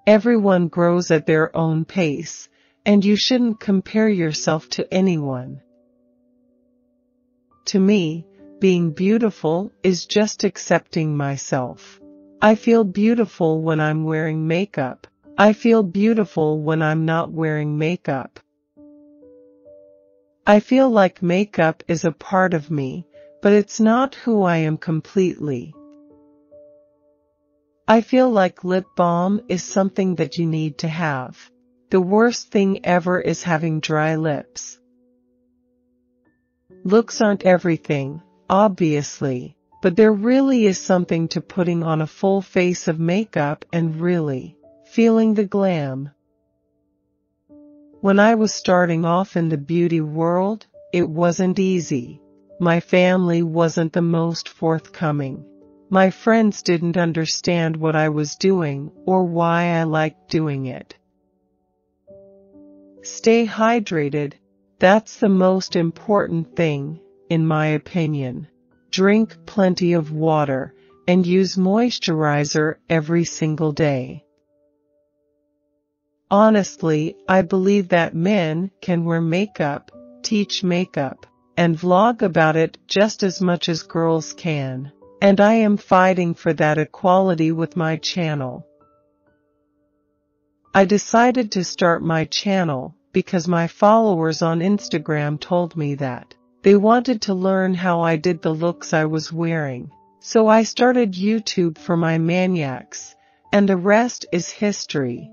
Everyone grows at their own pace, and you shouldn't compare yourself to anyone. To me, being beautiful is just accepting myself. I feel beautiful when I'm wearing makeup. I feel beautiful when I'm not wearing makeup. I feel like makeup is a part of me, but it's not who I am completely. I feel like lip balm is something that you need to have. The worst thing ever is having dry lips. Looks aren't everything, obviously, but there really is something to putting on a full face of makeup and really feeling the glam. When I was starting off in the beauty world, it wasn't easy. My family wasn't the most forthcoming. My friends didn't understand what I was doing or why I liked doing it. Stay hydrated. That's the most important thing, in my opinion. Drink plenty of water and use moisturizer every single day. Honestly, I believe that men can wear makeup, teach makeup, and vlog about it just as much as girls can. And I am fighting for that equality with my channel. I decided to start my channel because my followers on Instagram told me that they wanted to learn how I did the looks I was wearing. So I started YouTube for my maniacs, and the rest is history.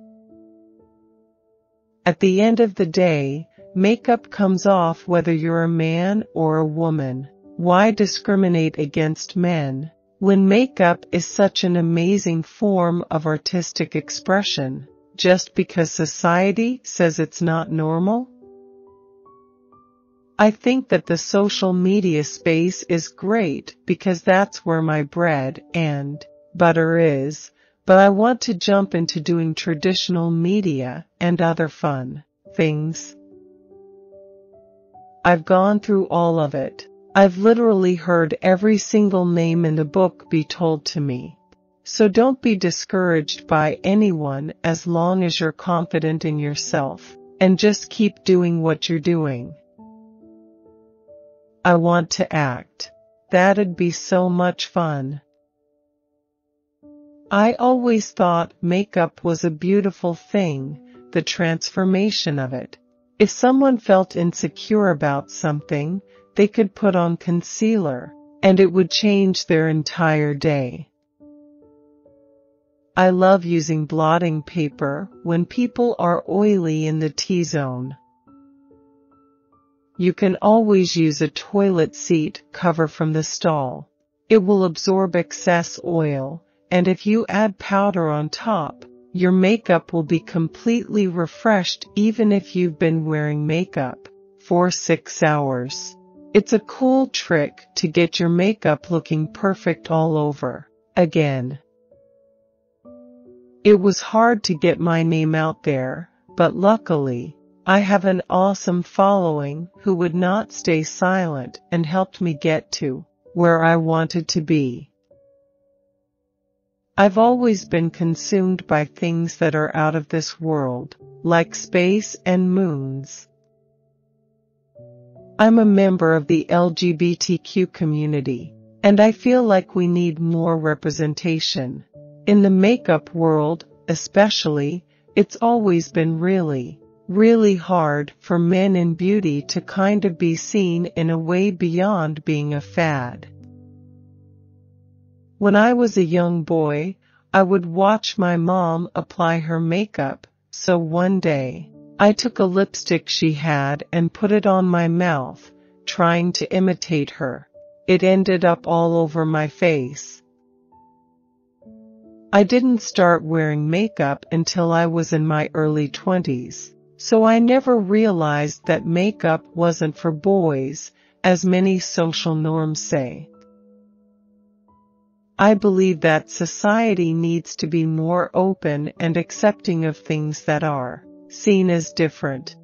At the end of the day, makeup comes off whether you're a man or a woman. Why discriminate against men when makeup is such an amazing form of artistic expression, just because society says it's not normal? I think that the social media space is great because that's where my bread and butter is, but I want to jump into doing traditional media and other fun things. I've gone through all of it. I've literally heard every single name in the book be told to me. So don't be discouraged by anyone as long as you're confident in yourself, and just keep doing what you're doing. I want to act. That'd be so much fun. I always thought makeup was a beautiful thing, the transformation of it. If someone felt insecure about something, they could put on concealer, and it would change their entire day. I love using blotting paper when people are oily in the T-zone. You can always use a toilet seat cover from the stall. It will absorb excess oil, and if you add powder on top, your makeup will be completely refreshed even if you've been wearing makeup for 6 hours. It's a cool trick to get your makeup looking perfect all over again. It was hard to get my name out there, but luckily, I have an awesome following who would not stay silent and helped me get to where I wanted to be. I've always been consumed by things that are out of this world, like space and moons. I'm a member of the LGBTQ community, and I feel like we need more representation. In the makeup world, especially, it's always been really hard for men in beauty to kind of be seen in a way beyond being a fad. When I was a young boy, I would watch my mom apply her makeup, so one day, I took a lipstick she had and put it on my mouth, trying to imitate her. It ended up all over my face. I didn't start wearing makeup until I was in my early 20s, so I never realized that makeup wasn't for boys, as many social norms say. I believe that society needs to be more open and accepting of things that are seen as different.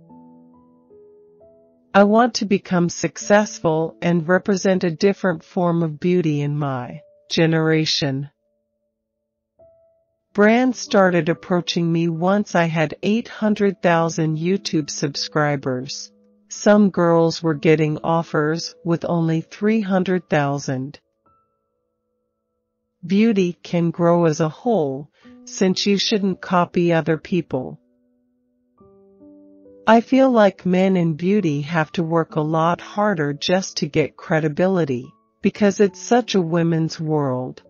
I want to become successful and represent a different form of beauty in my generation. Brands started approaching me once I had 800,000 YouTube subscribers. Some girls were getting offers with only 300,000. Beauty can grow as a whole, since you shouldn't copy other people. I feel like men in beauty have to work a lot harder just to get credibility, because it's such a women's world.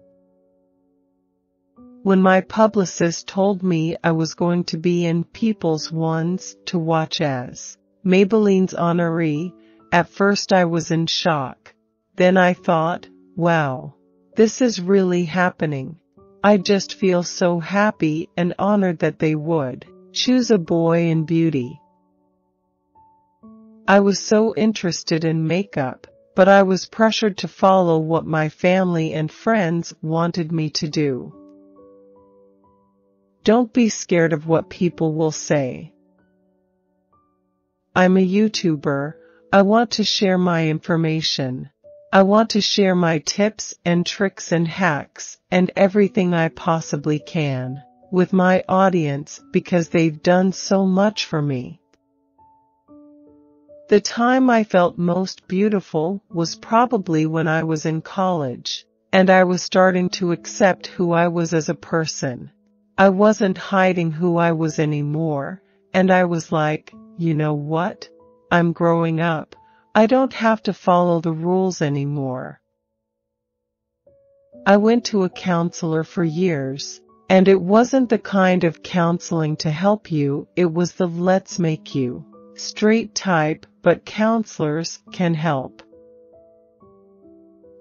When my publicist told me I was going to be in People's Ones to Watch as Maybelline's honoree, at first I was in shock. Then I thought, wow, this is really happening. I just feel so happy and honored that they would choose a boy in beauty. I was so interested in makeup, but I was pressured to follow what my family and friends wanted me to do. Don't be scared of what people will say. I'm a YouTuber. I want to share my information. I want to share my tips and tricks and hacks and everything I possibly can with my audience because they've done so much for me. The time I felt most beautiful was probably when I was in college, and I was starting to accept who I was as a person. I wasn't hiding who I was anymore, and I was like, you know what? I'm growing up. I don't have to follow the rules anymore. I went to a counselor for years, and it wasn't the kind of counseling to help you, it was the let's make you straight type, but counselors can help.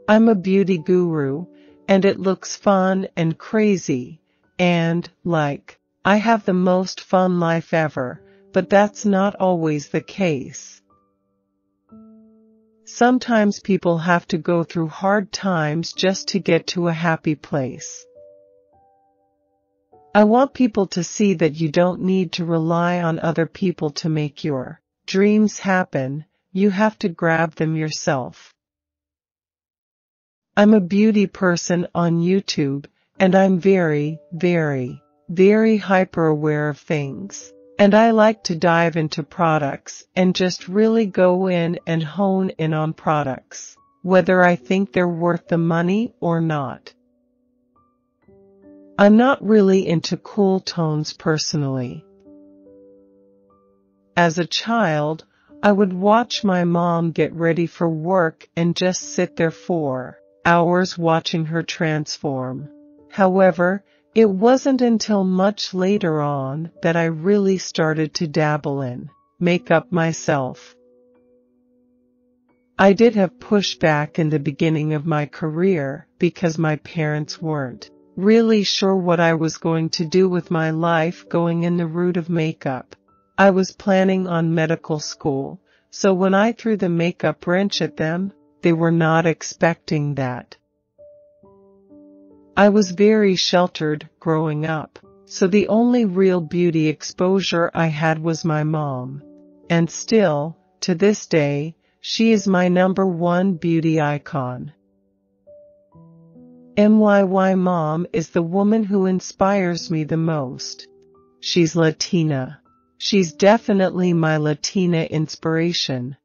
I'm a beauty guru, and it looks fun and crazy. And, like, I have the most fun life ever, but that's not always the case. Sometimes people have to go through hard times just to get to a happy place. I want people to see that you don't need to rely on other people to make your dreams happen, you have to grab them yourself. I'm a beauty person on YouTube, and I'm very, very, very hyper-aware of things. And I like to dive into products and just really go in and hone in on products, whether I think they're worth the money or not. I'm not really into cool tones personally. As a child, I would watch my mom get ready for work and just sit there for hours watching her transform. However, it wasn't until much later on that I really started to dabble in makeup myself. I did have pushback in the beginning of my career because my parents weren't really sure what I was going to do with my life going in the route of makeup. I was planning on medical school, so when I threw the makeup wrench at them, they were not expecting that. I was very sheltered growing up, so the only real beauty exposure I had was my mom. And still, to this day, she is my #1 beauty icon. MYY Mom is the woman who inspires me the most. She's Latina. She's definitely my Latina inspiration.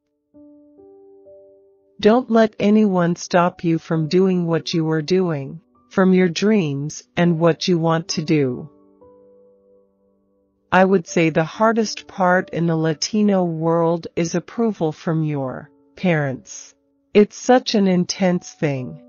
Don't let anyone stop you from doing what you are doing, from your dreams and what you want to do. I would say the hardest part in the Latino world is approval from your parents. It's such an intense thing.